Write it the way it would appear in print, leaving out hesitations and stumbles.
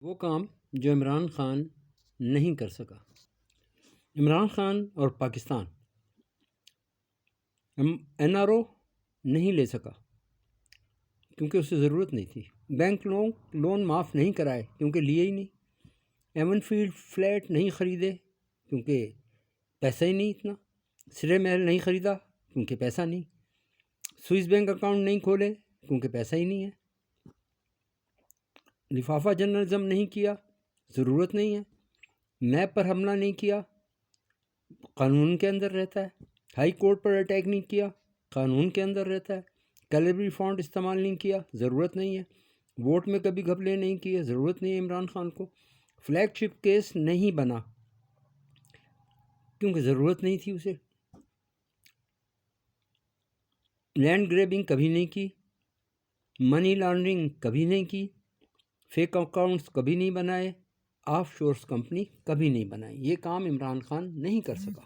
وہ کام جو عمران خان نہیں کر سکا۔ عمران خان اور پاکستان NRO نہیں لے سکا کیونکہ اسے ضرورت نہیں تھی۔ بینک لون معاف نہیں کرائے کیونکہ لیے ہی نہیں۔ ایون فیلڈ فلیٹ نہیں خریدے کیونکہ پیسہ ہی نہیں اتنا۔ سرے محل نہیں خریدا کیونکہ پیسہ نہیں۔ سوئس بینک اکاؤنٹ نہیں کھولے کیونکہ پیسہ ہی نہیں ہے۔ لفافہ جرنلزم نہیں کیا، ضرورت نہیں ہے۔ میپ پر حملہ نہیں کیا، قانون کے اندر رہتا ہے۔ ہائی کورٹ پر اٹیک نہیں کیا، قانون کے اندر رہتا ہے۔ کیلیبری فونٹ استعمال نہیں کیا، ضرورت نہیں ہے۔ ووٹ میں کبھی گھپلے نہیں کیے، ضرورت نہیں ہے عمران خان کو۔ فلیگ شپ کیس نہیں بنا کیونکہ ضرورت نہیں تھی اسے۔ لینڈ گریبنگ کبھی نہیں کی، منی لانڈرنگ کبھی نہیں کی، فیک اکاؤنٹس کبھی نہیں بنائے، آف شورس کمپنی کبھی نہیں بنائی۔ یہ کام عمران خان نہیں کر سکا۔